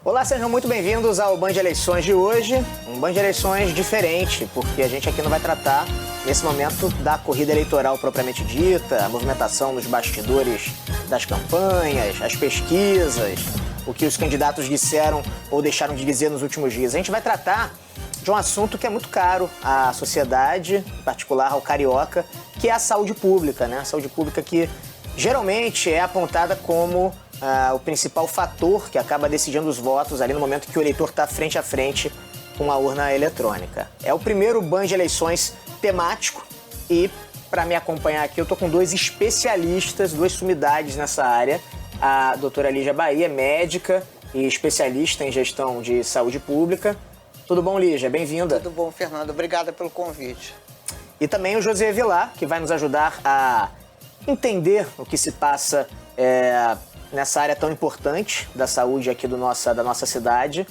Olá, sejam muito bem-vindos ao Band Eleições de hoje. Um Band Eleições diferente, porque a gente aqui não vai tratar, nesse momento, da corrida eleitoral propriamente dita, a movimentação nos bastidores das campanhas, as pesquisas, o que os candidatos disseram ou deixaram de dizer nos últimos dias. A gente vai tratar de um assunto que é muito caro à sociedade, em particular ao carioca, que é a saúde pública, né? A saúde pública que geralmente é apontada como o principal fator que acaba decidindo os votos ali no momento que o eleitor está frente a frente com a urna eletrônica. É o primeiro Band Eleições temático e, para me acompanhar aqui, eu estou com dois especialistas, duas sumidades nessa área. A doutora Lígia Bahia, médica e especialista em gestão de saúde pública. Tudo bom, Lígia? Bem-vinda. Tudo bom, Fernando. Obrigada pelo convite. E também o José Vilar, que vai nos ajudar a entender o que se passa nessa área tão importante da saúde aqui da nossa cidade,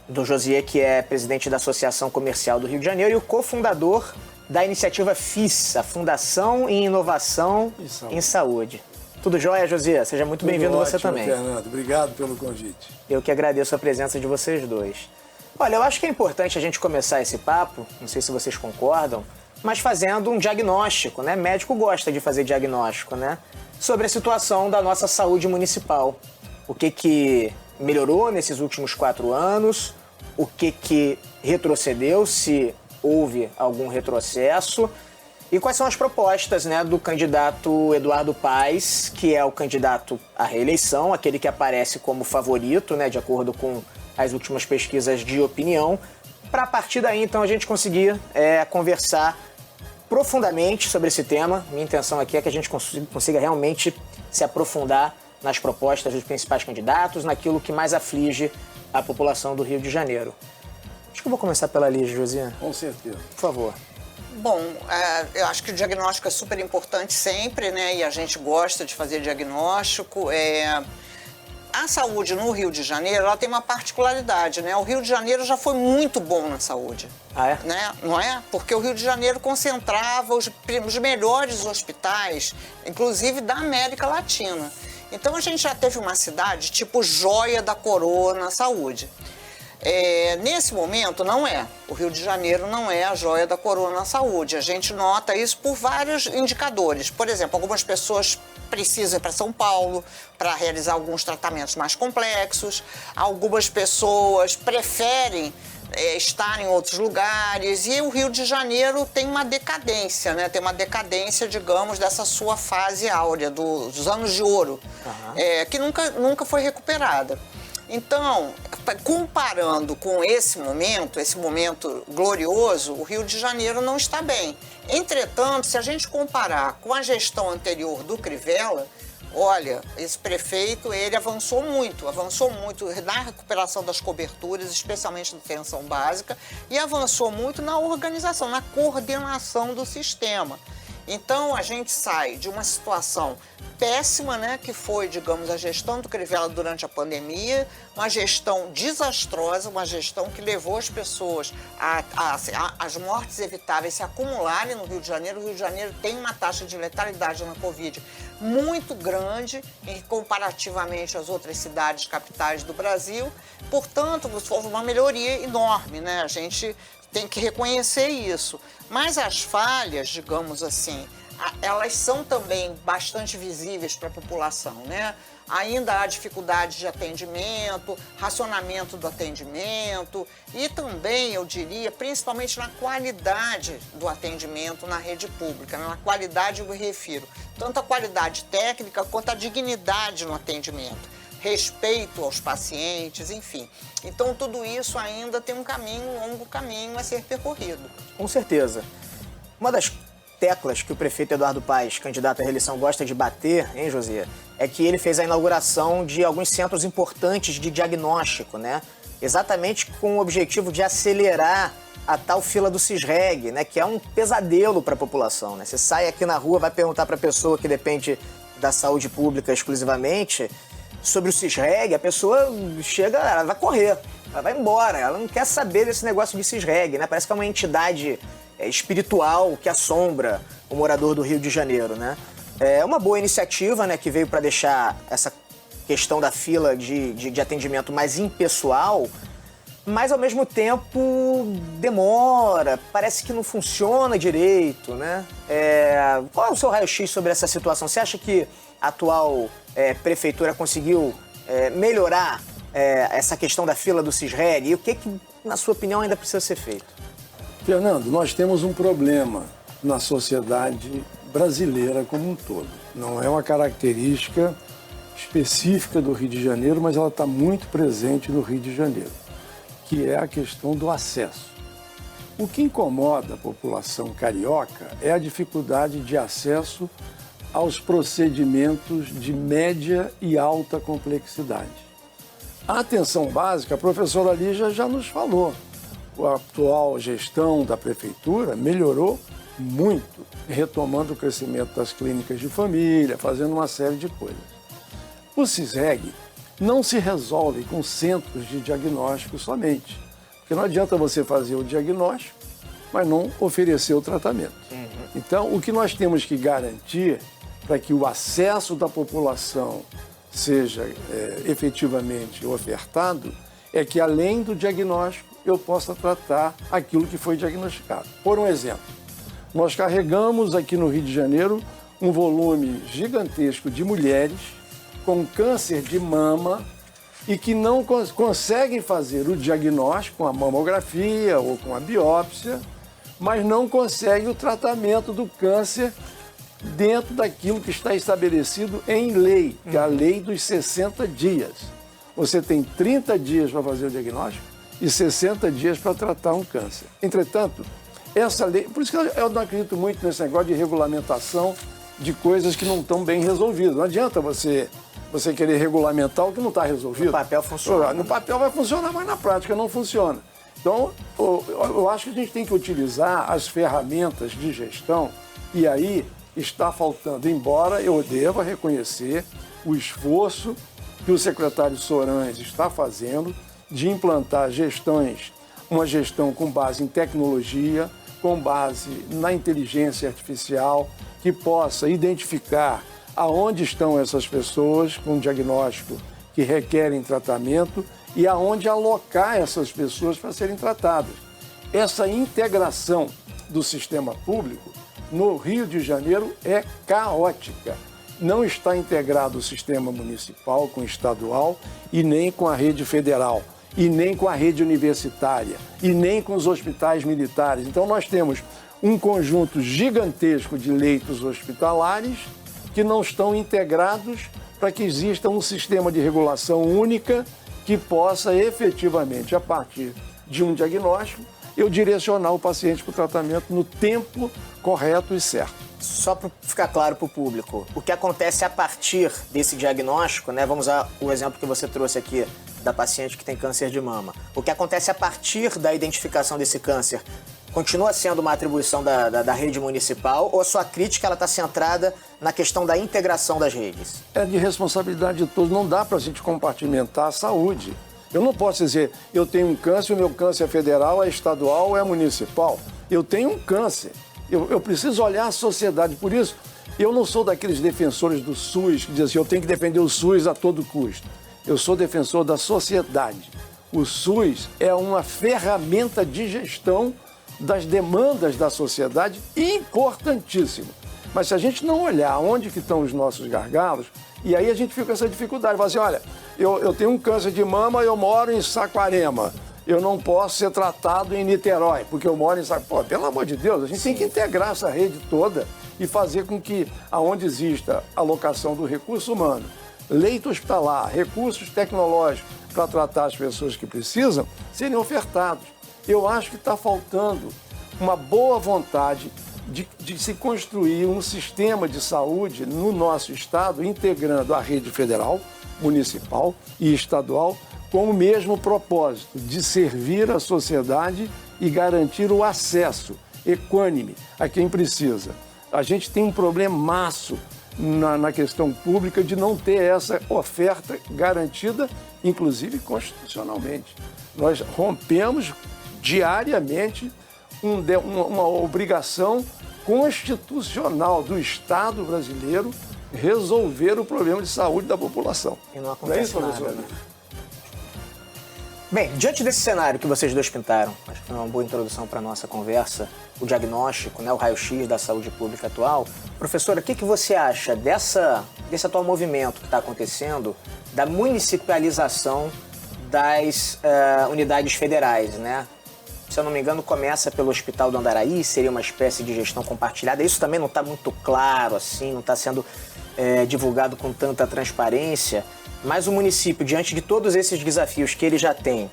do José, que é presidente da Associação Comercial do Rio de Janeiro e o cofundador da iniciativa FIS, a Fundação em Inovação em Saúde. Tudo jóia, José? Seja muito bem-vindo você também. Fernando. Obrigado pelo convite. Eu que agradeço a presença de vocês dois. Olha, eu acho que é importante a gente começar esse papo, não sei se vocês concordam, mas fazendo um diagnóstico, né? Médico gosta de fazer diagnóstico, né? Sobre a situação da nossa saúde municipal. O que melhorou nesses últimos 4 anos, o que retrocedeu, se houve algum retrocesso, e quais são as propostas, né, do candidato Eduardo Paes, que é o candidato à reeleição, aquele que aparece como favorito, né, de acordo com as últimas pesquisas de opinião, para a partir daí, então, a gente conseguir conversar profundamente sobre esse tema. Minha intenção aqui é que a gente consiga realmente se aprofundar nas propostas dos principais candidatos, naquilo que mais aflige a população do Rio de Janeiro. Acho que eu vou começar pela Lígia, José. Com certeza. Por favor. Bom, eu acho que o diagnóstico é super importante sempre, né? E a gente gosta de fazer diagnóstico. A saúde no Rio de Janeiro, ela tem uma particularidade, né? O Rio de Janeiro já foi muito bom na saúde. Ah, é? Né? Não é? Porque o Rio de Janeiro concentrava os melhores hospitais, inclusive da América Latina. Então a gente já teve uma cidade tipo joia da coroa na saúde. Nesse momento não é. O Rio de Janeiro não é a joia da coroa na saúde. A gente nota isso por vários indicadores. Por exemplo, algumas pessoas precisam ir para São Paulo para realizar alguns tratamentos mais complexos. Algumas pessoas preferem estar em outros lugares. E o Rio de Janeiro tem uma decadência, né? Tem uma decadência, digamos, dessa sua fase áurea, dos anos de ouro, que nunca foi recuperada. Então, comparando com esse momento glorioso, o Rio de Janeiro não está bem. Entretanto, se a gente comparar com a gestão anterior do Crivella, olha, esse prefeito, ele avançou muito na recuperação das coberturas, especialmente da atenção básica, e avançou muito na organização, na coordenação do sistema. Então, a gente sai de uma situação péssima, né, que foi, digamos, a gestão do Crivella durante a pandemia, uma gestão desastrosa, uma gestão que levou as pessoas as mortes evitáveis se acumularem no Rio de Janeiro. O Rio de Janeiro tem uma taxa de letalidade na Covid muito grande, comparativamente às outras cidades capitais do Brasil. Portanto, houve uma melhoria enorme, né? A gente tem que reconhecer isso. Mas as falhas, digamos assim, elas são também bastante visíveis para a população, né? Ainda há dificuldade de atendimento, racionamento do atendimento e também, eu diria, principalmente na qualidade do atendimento na rede pública. Na qualidade eu me refiro tanto à qualidade técnica quanto à dignidade no atendimento, respeito aos pacientes, enfim. Então, tudo isso ainda tem um longo caminho a ser percorrido. Com certeza. Uma das teclas que o prefeito Eduardo Paes, candidato à reeleição, gosta de bater, hein, José, é que ele fez a inauguração de alguns centros importantes de diagnóstico, né? Exatamente com o objetivo de acelerar a tal fila do Cisreg, né? Que é um pesadelo para a população, né? Você sai aqui na rua, vai perguntar para a pessoa que depende da saúde pública exclusivamente sobre o Cisreg, a pessoa chega, ela vai correr, ela vai embora, ela não quer saber desse negócio de Cisreg, né? Parece que é uma entidade espiritual que assombra o morador do Rio de Janeiro, né? É uma boa iniciativa, né, que veio para deixar essa questão da fila de atendimento mais impessoal, mas ao mesmo tempo demora, parece que não funciona direito, né? Qual é o seu raio-x sobre essa situação? Você acha que a atual prefeitura conseguiu melhorar essa questão da fila do Sisreg? E o que, na sua opinião, ainda precisa ser feito? Fernando, nós temos um problema na sociedade brasileira como um todo. Não é uma característica específica do Rio de Janeiro, mas ela está muito presente no Rio de Janeiro, que é a questão do acesso. O que incomoda a população carioca é a dificuldade de acesso aos procedimentos de média e alta complexidade. A atenção básica, a professora Lígia já nos falou. A atual gestão da prefeitura melhorou muito, retomando o crescimento das clínicas de família, fazendo uma série de coisas. O Sisreg não se resolve com centros de diagnóstico somente, porque não adianta você fazer o diagnóstico, mas não oferecer o tratamento. Então, o que nós temos que garantir para que o acesso da população seja efetivamente ofertado é que, além do diagnóstico, eu possa tratar aquilo que foi diagnosticado. Por um exemplo, nós carregamos aqui no Rio de Janeiro um volume gigantesco de mulheres com câncer de mama e que não conseguem fazer o diagnóstico com a mamografia ou com a biópsia, mas não conseguem o tratamento do câncer dentro daquilo que está estabelecido em lei, que é a lei dos 60 dias. Você tem 30 dias para fazer o diagnóstico e 60 dias para tratar um câncer. Entretanto, essa lei... Por isso que eu não acredito muito nesse negócio de regulamentação de coisas que não estão bem resolvidas. Não adianta você querer regulamentar o que não está resolvido. No papel funciona. No papel vai funcionar, mas na prática não funciona. Então, eu acho que a gente tem que utilizar as ferramentas de gestão e aí está faltando, embora eu deva reconhecer o esforço que o secretário Sorães está fazendo de implantar uma gestão com base em tecnologia, com base na inteligência artificial, que possa identificar aonde estão essas pessoas com diagnóstico que requerem tratamento e aonde alocar essas pessoas para serem tratadas. Essa integração do sistema público no Rio de Janeiro é caótica. Não está integrado o sistema municipal com o estadual e nem com a rede federal, e nem com a rede universitária, e nem com os hospitais militares. Então nós temos um conjunto gigantesco de leitos hospitalares que não estão integrados para que exista um sistema de regulação única que possa efetivamente, a partir de um diagnóstico, eu direcionar o paciente para o tratamento no tempo correto e certo. Só para ficar claro para o público, o que acontece a partir desse diagnóstico, né? Vamos usar o exemplo que você trouxe aqui da paciente que tem câncer de mama. O que acontece a partir da identificação desse câncer continua sendo uma atribuição da rede municipal ou a sua crítica está centrada na questão da integração das redes? É de responsabilidade de todos, não dá para a gente compartimentar a saúde. Eu não posso dizer, eu tenho um câncer, o meu câncer é federal, é estadual ou é municipal. Eu tenho um câncer. Eu preciso olhar a sociedade. Por isso, eu não sou daqueles defensores do SUS que dizem assim, eu tenho que defender o SUS a todo custo. Eu sou defensor da sociedade. O SUS é uma ferramenta de gestão das demandas da sociedade importantíssimo. Mas se a gente não olhar onde que estão os nossos gargalos, e aí a gente fica com essa dificuldade. Fala assim, olha, eu tenho um câncer de mama, eu moro em Saquarema. Eu não posso ser tratado em Niterói, porque eu moro em Saquarema. Pô, pelo amor de Deus, a gente tem que integrar essa rede toda e fazer com que, aonde exista alocação do recurso humano, leito hospitalar, recursos tecnológicos para tratar as pessoas que precisam, serem ofertados. Eu acho que está faltando uma boa vontade de se construir um sistema de saúde no nosso estado, integrando a rede federal, municipal e estadual, com o mesmo propósito de servir a sociedade e garantir o acesso equânime a quem precisa. A gente tem um problemaço na questão pública de não ter essa oferta garantida, inclusive constitucionalmente. Nós rompemos diariamente uma obrigação constitucional do Estado brasileiro resolver o problema de saúde da população. E não acontece isso, nada, professor? né? Bem, diante desse cenário que vocês dois pintaram, acho que foi uma boa introdução para a nossa conversa, o diagnóstico, né, o raio-x da saúde pública atual. Professora, o que você acha desse atual movimento que está acontecendo da municipalização das unidades federais, né? Se eu não me engano, começa pelo Hospital do Andaraí, seria uma espécie de gestão compartilhada. Isso também não está muito claro, assim, não está sendo divulgado com tanta transparência. Mas o município, diante de todos esses desafios que ele já tem,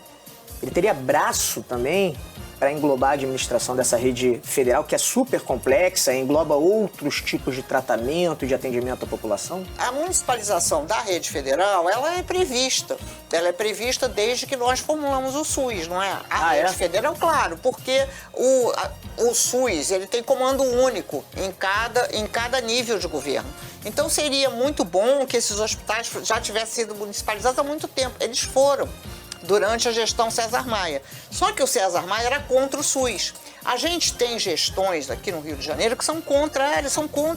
ele teria braço também para englobar a administração dessa rede federal, que é super complexa, engloba outros tipos de tratamento e de atendimento à população? A municipalização da rede federal, ela é prevista. Ela é prevista desde que nós formulamos o SUS, não é? A rede federal, claro, porque o SUS ele tem comando único em cada nível de governo. Então seria muito bom que esses hospitais já tivessem sido municipalizados há muito tempo. Eles foram durante a gestão César Maia. Só que o César Maia era contra o SUS. A gente tem gestões aqui no Rio de Janeiro que são contra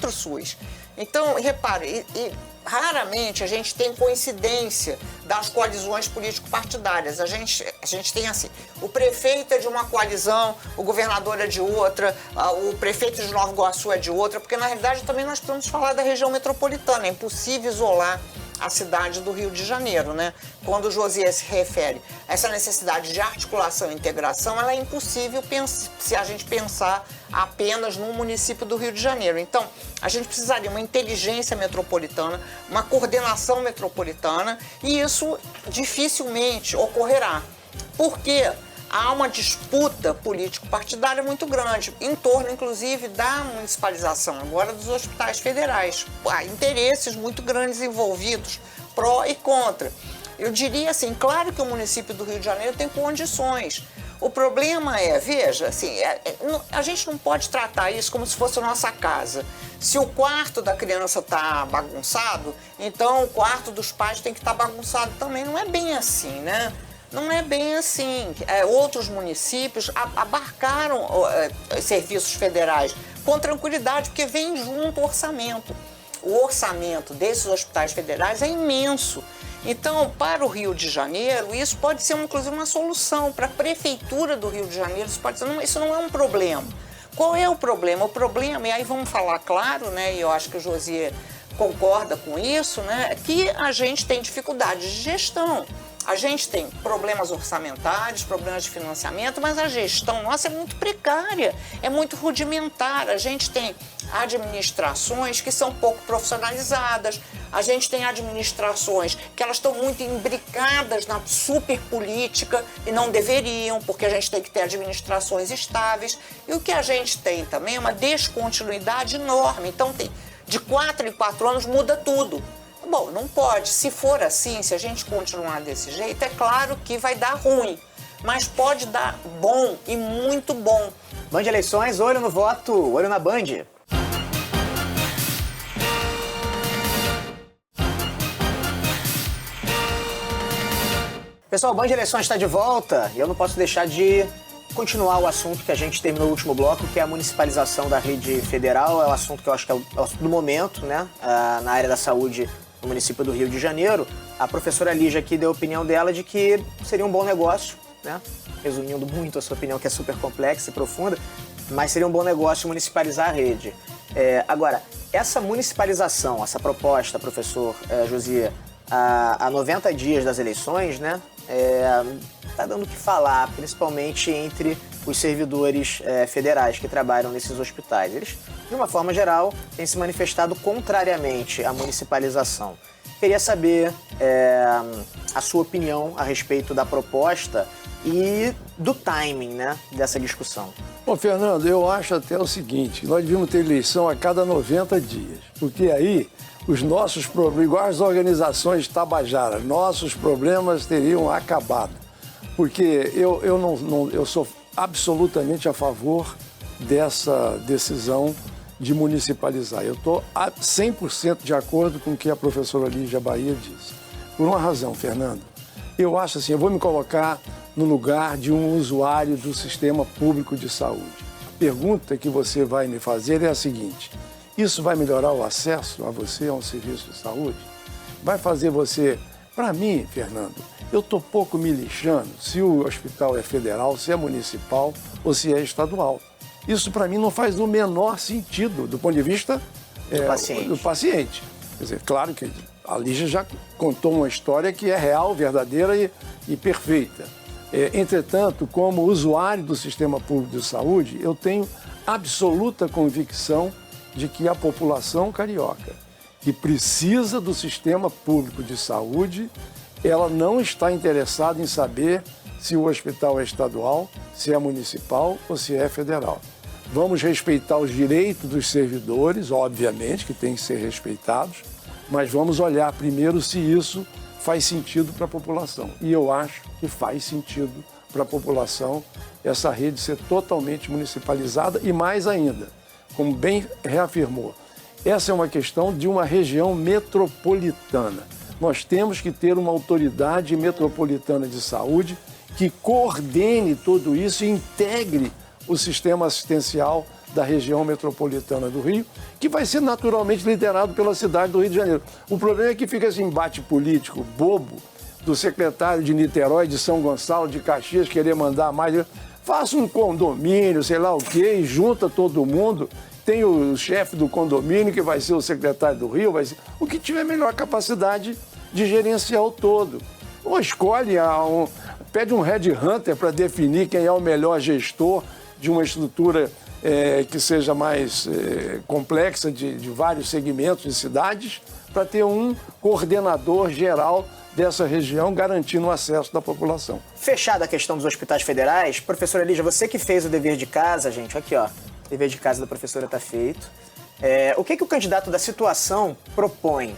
o SUS. Então, repare, raramente a gente tem coincidência das coalizões político-partidárias. A gente tem assim, o prefeito é de uma coalizão, o governador é de outra, o prefeito de Nova Iguaçu é de outra, porque na realidade também nós precisamos falar da região metropolitana. É impossível isolar a cidade do Rio de Janeiro, né? Quando o Josias se refere a essa necessidade de articulação e integração, ela é impossível se a gente pensar apenas no município do Rio de Janeiro. Então, a gente precisaria uma inteligência metropolitana, uma coordenação metropolitana, e isso dificilmente ocorrerá. Porque há uma disputa político-partidária muito grande, em torno, inclusive, da municipalização agora dos hospitais federais. Há interesses muito grandes envolvidos, pró e contra. Eu diria assim, claro que o município do Rio de Janeiro tem condições. O problema é, veja, assim, a gente não pode tratar isso como se fosse a nossa casa. Se o quarto da criança está bagunçado, então o quarto dos pais tem que estar bagunçado também. Não é bem assim, né? Não é bem assim. Outros municípios abarcaram serviços federais com tranquilidade, porque vem junto o orçamento. O orçamento desses hospitais federais é imenso. Então, para o Rio de Janeiro, isso pode ser, inclusive, uma solução. Para a Prefeitura do Rio de Janeiro, isso não é um problema. Qual é o problema? O problema, e aí vamos falar claro, né, e eu acho que o Josias concorda com isso, né, que a gente tem dificuldade de gestão. A gente tem problemas orçamentários, problemas de financiamento, mas a gestão nossa é muito precária, é muito rudimentar. A gente tem administrações que são pouco profissionalizadas, a gente tem administrações que elas estão muito imbricadas na superpolítica e não deveriam, porque a gente tem que ter administrações estáveis. E o que a gente tem também é uma descontinuidade enorme. Então, de 4 em 4 anos muda tudo. Bom, não pode. Se for assim, se a gente continuar desse jeito, é claro que vai dar ruim. Mas pode dar bom e muito bom. Band Eleições, olho no voto, olho na Band. Pessoal, o Band Eleições está de volta e eu não posso deixar de continuar o assunto que a gente terminou no último bloco, que é a municipalização da rede federal. É um assunto que eu acho que é o assunto do momento, né? Na área da saúde no município do Rio de Janeiro. A professora Lígia aqui deu a opinião dela de que seria um bom negócio, né? Resumindo muito a sua opinião, que é super complexa e profunda, mas seria um bom negócio municipalizar a rede. Agora, essa municipalização, essa proposta, professor Josias, há 90 dias das eleições, né? Está dando o que falar, principalmente entre os servidores federais que trabalham nesses hospitais. Eles, de uma forma geral, têm se manifestado contrariamente à municipalização. Queria saber a sua opinião a respeito da proposta e do timing, né, dessa discussão. Bom, Fernando, eu acho até o seguinte, nós devíamos ter eleição a cada 90 dias, porque aí os nossos problemas, igual as organizações tabajaras, nossos problemas teriam acabado. Porque eu sou absolutamente a favor dessa decisão de municipalizar. Eu estou 100% de acordo com o que a professora Lígia Bahia disse. Por uma razão, Fernando. Eu acho assim, eu vou me colocar no lugar de um usuário do sistema público de saúde. A pergunta que você vai me fazer é a seguinte: Isso vai melhorar o acesso a você a um serviço de saúde? Vai fazer você... Para mim, Fernando, eu estou pouco me lixando se o hospital é federal, se é municipal ou se é estadual. Isso, para mim, não faz o menor sentido do ponto de vista do paciente. Quer dizer, claro que a Lígia já contou uma história que é real, verdadeira e perfeita. Entretanto, como usuário do sistema público de saúde, eu tenho absoluta convicção de que a população carioca, que precisa do sistema público de saúde, ela não está interessada em saber se o hospital é estadual, se é municipal ou se é federal. Vamos respeitar os direitos dos servidores, obviamente, que têm que ser respeitados, mas vamos olhar primeiro se isso faz sentido para a população. E eu acho que faz sentido para a população essa rede ser totalmente municipalizada e mais ainda, como bem reafirmou, essa é uma questão de uma região metropolitana. Nós temos que ter uma autoridade metropolitana de saúde que coordene tudo isso e integre o sistema assistencial da região metropolitana do Rio, que vai ser naturalmente liderado pela cidade do Rio de Janeiro. O problema é que fica esse embate político bobo do secretário de Niterói, de São Gonçalo, de Caxias, querer mandar mais. Faça um condomínio, sei lá o quê, e junta todo mundo. Tem o chefe do condomínio, que vai ser o secretário do Rio, vai ser o que tiver melhor capacidade de gerenciar o todo. Ou escolhe, pede um headhunter para definir quem é o melhor gestor de uma estrutura que seja mais complexa, de vários segmentos de cidades, para ter um coordenador geral dessa região, garantindo o acesso da população. Fechada a questão dos hospitais federais, professora Lígia, você que fez o dever de casa, gente, aqui ó, o dever de casa da professora está feito. O que o candidato da situação propõe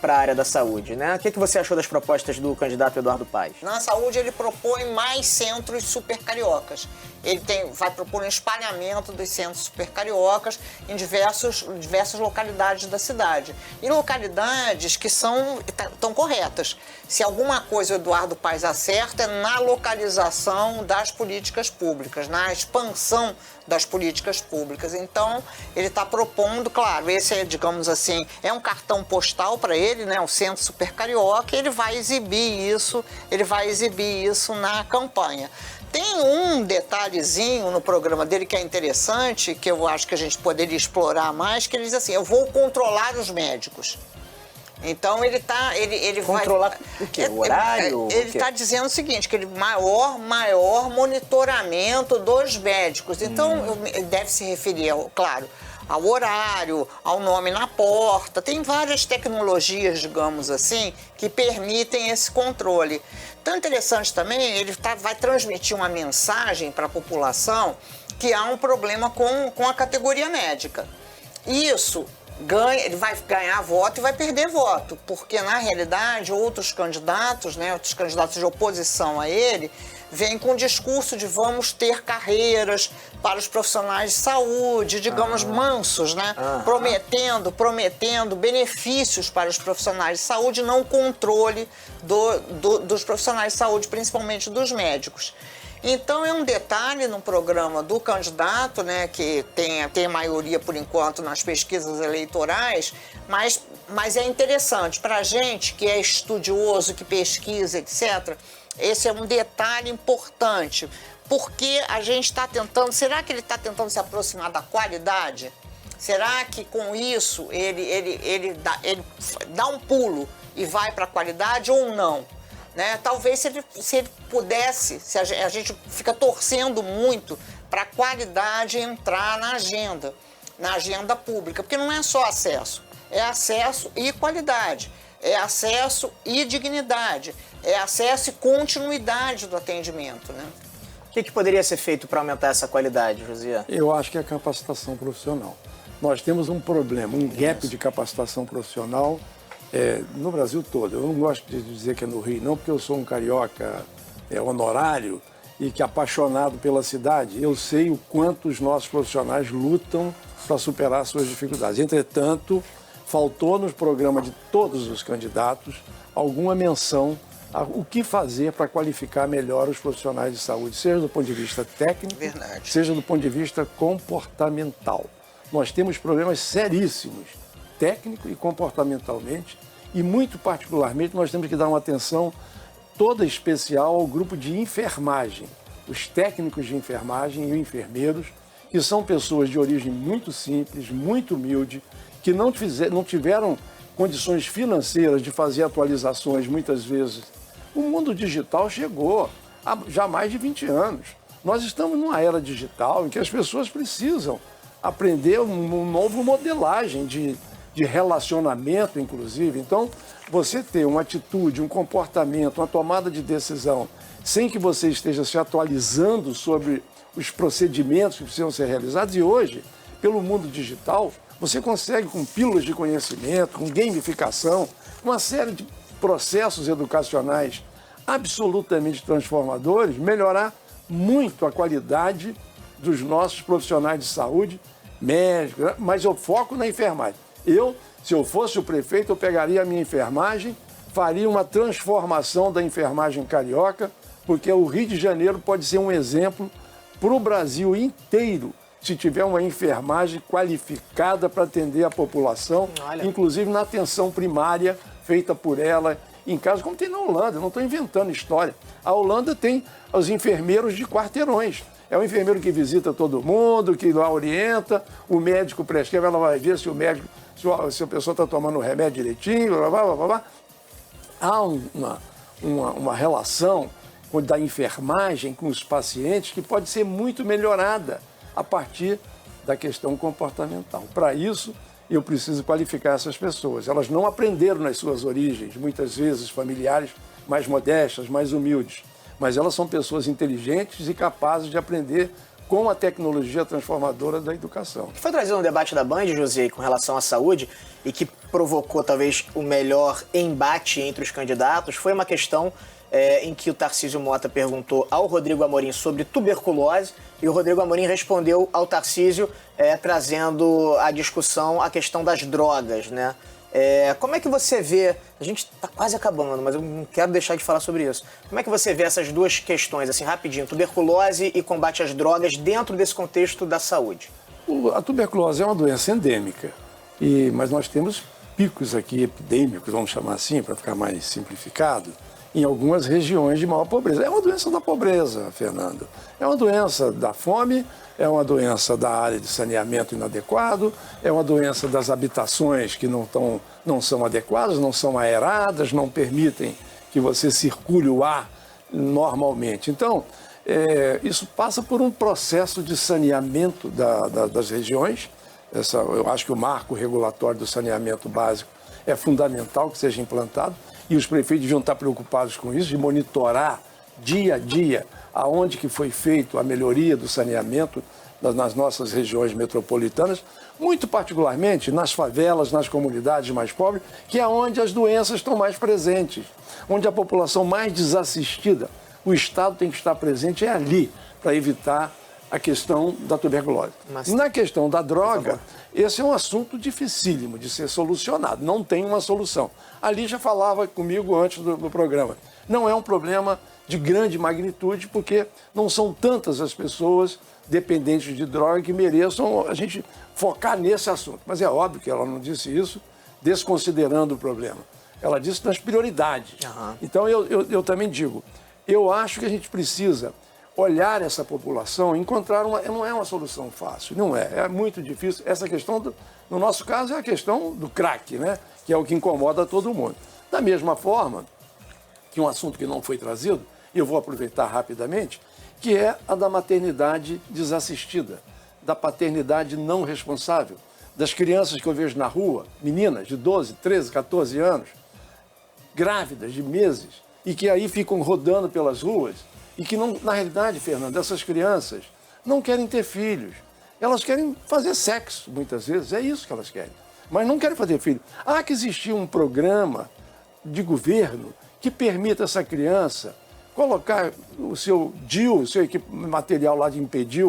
para a área da saúde, né? O que você achou das propostas do candidato Eduardo Paes? Na saúde, ele propõe mais centros supercariocas. Ele vai propor um espalhamento dos centros supercariocas em diversas localidades da cidade. E localidades que estão corretas. Se alguma coisa o Eduardo Paes acerta, é na localização das políticas públicas, na expansão das políticas públicas. Então, ele está propondo, claro, esse é, digamos assim, é um cartão postal para ele, né, o Centro Super Carioca, e ele vai exibir isso na campanha. Tem um detalhezinho no programa dele que é interessante, que eu acho que a gente poderia explorar mais, que ele diz assim, eu vou controlar os médicos. Então ele controlar o quê? O horário? Ele está dizendo o seguinte, que ele maior monitoramento dos médicos. Então ele deve se referir, claro, ao horário, ao nome na porta. Tem várias tecnologias, digamos assim, que permitem esse controle. Tão interessante também, ele vai transmitir uma mensagem para a população que há um problema com a categoria médica. Isso ele vai ganhar voto e vai perder voto, porque na realidade outros candidatos de oposição a ele, vêm com o discurso de vamos ter carreiras para os profissionais de saúde, digamos, mansos, né? Prometendo benefícios para os profissionais de saúde, não controle dos profissionais de saúde, principalmente dos médicos. Então, é um detalhe no programa do candidato, né, que tem maioria, por enquanto, nas pesquisas eleitorais, mas é interessante para a gente, que é estudioso, que pesquisa, etc., esse é um detalhe importante, porque a gente está tentando... Será que ele está tentando se aproximar da qualidade? Será que, com isso, ele dá um pulo e vai para a qualidade ou não? Né? Talvez se ele pudesse, se a gente fica torcendo muito para a qualidade entrar na agenda pública, porque não é só acesso, é acesso e qualidade, é acesso e dignidade, é acesso e continuidade do atendimento. Né? O que poderia ser feito para aumentar essa qualidade, Josias? Eu acho que é a capacitação profissional. Nós temos um problema, um gap de capacitação profissional no Brasil todo. Eu não gosto de dizer que é no Rio, não, porque eu sou um carioca honorário e que apaixonado pela cidade. Eu sei o quanto os nossos profissionais lutam para superar suas dificuldades. Entretanto, faltou nos programas de todos os candidatos alguma menção o que fazer para qualificar melhor os profissionais de saúde, seja do ponto de vista técnico, seja do ponto de vista comportamental. nós temos problemas seríssimos, técnico e comportamentalmente, e muito particularmente nós temos que dar uma atenção toda especial ao grupo de enfermagem, os técnicos de enfermagem e os enfermeiros, que são pessoas de origem muito simples, muito humilde, que não tiveram condições financeiras de fazer atualizações muitas vezes. O mundo digital chegou há já mais de 20 anos. Nós estamos numa era digital em que as pessoas precisam aprender uma nova modelagem de relacionamento, inclusive. Então, você ter uma atitude, um comportamento, uma tomada de decisão, sem que você esteja se atualizando sobre os procedimentos que precisam ser realizados. E hoje, pelo mundo digital, você consegue, com pílulas de conhecimento, com gamificação, uma série de processos educacionais absolutamente transformadores, melhorar muito a qualidade dos nossos profissionais de saúde, médicos, né? Mas eu foco na enfermagem. Se eu fosse o prefeito, eu pegaria a minha enfermagem, faria uma transformação da enfermagem carioca, porque o Rio de Janeiro pode ser um exemplo para o Brasil inteiro, se tiver uma enfermagem qualificada para atender a população, inclusive na atenção primária feita por ela em casa, como tem na Holanda. Eu não estou inventando história. A Holanda tem os enfermeiros de quarteirões. É o enfermeiro que visita todo mundo, que lá orienta, o médico prescreve, ela vai ver se o médico, se a pessoa está tomando o remédio direitinho, blá, blá, blá, blá. Há uma relação da enfermagem com os pacientes que pode ser muito melhorada a partir da questão comportamental. Para isso, eu preciso qualificar essas pessoas. Elas não aprenderam nas suas origens, muitas vezes familiares mais modestas, mais humildes, mas elas são pessoas inteligentes e capazes de aprender com a tecnologia transformadora da educação. O que foi trazido no debate da Band, José, com relação à saúde, e que provocou talvez o melhor embate entre os candidatos, foi uma questão em que o Tarcísio Mota perguntou ao Rodrigo Amorim sobre tuberculose, e o Rodrigo Amorim respondeu ao Tarcísio trazendo à discussão a questão das drogas, né? Como é que você vê, a gente está quase acabando, mas eu não quero deixar de falar sobre isso. Como é que você vê essas duas questões, assim, rapidinho, tuberculose e combate às drogas dentro desse contexto da saúde? A tuberculose é uma doença endêmica, mas nós temos picos aqui epidêmicos, vamos chamar assim, para ficar mais simplificado, em algumas regiões de maior pobreza. É uma doença da pobreza, Fernando. É uma doença da fome, é uma doença da área de saneamento inadequado, é uma doença das habitações que não são adequadas, não são aeradas, não permitem que você circule o ar normalmente. Então, isso passa por um processo de saneamento das regiões. Eu acho que o marco regulatório do saneamento básico é fundamental que seja implantado, e os prefeitos deviam estar preocupados com isso, de monitorar dia a dia aonde que foi feito a melhoria do saneamento nas nossas regiões metropolitanas, muito particularmente nas favelas, nas comunidades mais pobres, que é onde as doenças estão mais presentes, onde a população mais desassistida. O Estado tem que estar presente ali para evitar a questão da tuberculose. Na questão da droga, esse é um assunto dificílimo de ser solucionado, não tem uma solução. A Lígia falava comigo antes do programa, não é um problema de grande magnitude, porque não são tantas as pessoas dependentes de droga que mereçam a gente focar nesse assunto. Mas é óbvio que ela não disse isso desconsiderando o problema. Ela disse nas prioridades. Uhum. Então eu também digo, eu acho que a gente precisa olhar essa população e encontrar não é uma solução fácil, não é muito difícil. Essa questão, no nosso caso, é a questão do crack, né? Que é o que incomoda todo mundo. Da mesma forma, que um assunto que não foi trazido, e eu vou aproveitar rapidamente, que é a da maternidade desassistida, da paternidade não responsável, das crianças que eu vejo na rua, meninas de 12, 13, 14 anos, grávidas de meses, e que aí ficam rodando pelas ruas, e que, não, na realidade, Fernando, essas crianças não querem ter filhos. Elas querem fazer sexo, muitas vezes, é isso que elas querem. Mas não querem fazer filho. Há que existir um programa de governo que permita essa criança colocar o seu DIU, o seu material lá de impedir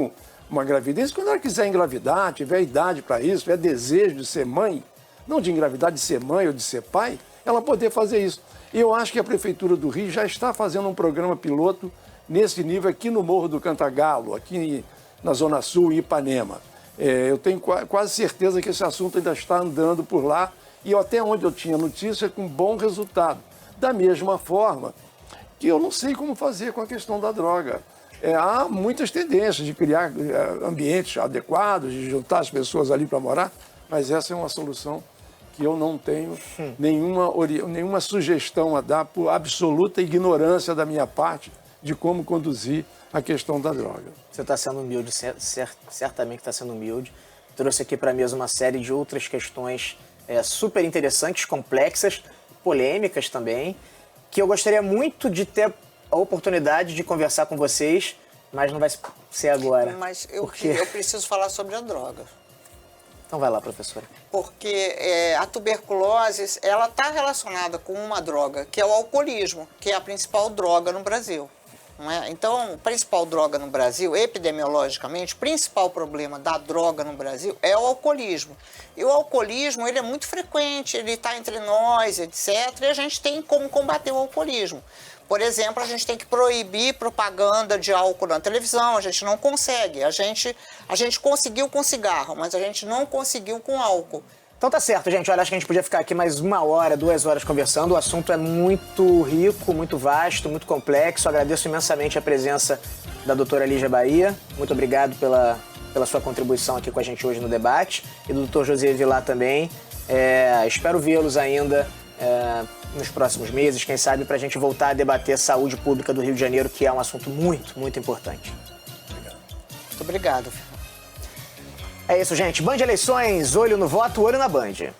uma gravidez, quando ela quiser engravidar, tiver idade para isso, tiver desejo de ser mãe, não de engravidar, de ser mãe ou de ser pai, ela poder fazer isso. E eu acho que a Prefeitura do Rio já está fazendo um programa piloto nesse nível aqui no Morro do Cantagalo, aqui na Zona Sul, em Ipanema. Eu tenho quase certeza que esse assunto ainda está andando por lá e até onde eu tinha notícia, com bom resultado. Da mesma forma que eu não sei como fazer com a questão da droga. Há muitas tendências de criar ambientes adequados, de juntar as pessoas ali para morar, mas essa é uma solução que eu não tenho nenhuma sugestão a dar por absoluta ignorância da minha parte de como conduzir a questão da droga. Você está sendo humilde, certamente está sendo humilde. Trouxe aqui para a mesa uma série de outras questões super interessantes, complexas, polêmicas também, que eu gostaria muito de ter a oportunidade de conversar com vocês, mas não vai ser agora. Mas eu preciso falar sobre a droga. Então vai lá, professora. Porque a tuberculose, ela está relacionada com uma droga, que é o alcoolismo, que é a principal droga no Brasil. Não é? Então, a principal droga no Brasil, epidemiologicamente, o principal problema da droga no Brasil é o alcoolismo. E o alcoolismo, ele é muito frequente, ele está entre nós, etc. E a gente tem como combater o alcoolismo. Por exemplo, a gente tem que proibir propaganda de álcool na televisão, a gente não consegue. A gente conseguiu com cigarro, mas a gente não conseguiu com álcool. Então tá certo, gente. Olha, acho que a gente podia ficar aqui mais 1 hora, 2 horas conversando. O assunto é muito rico, muito vasto, muito complexo. Agradeço imensamente a presença da doutora Lígia Bahia. Muito obrigado pela sua contribuição aqui com a gente hoje no debate. E do doutor José Vilar também. Espero vê-los ainda nos próximos meses, quem sabe, para a gente voltar a debater a saúde pública do Rio de Janeiro, que é um assunto muito, muito importante. Muito obrigado. É isso, gente. Band Eleições, olho no voto, olho na Band.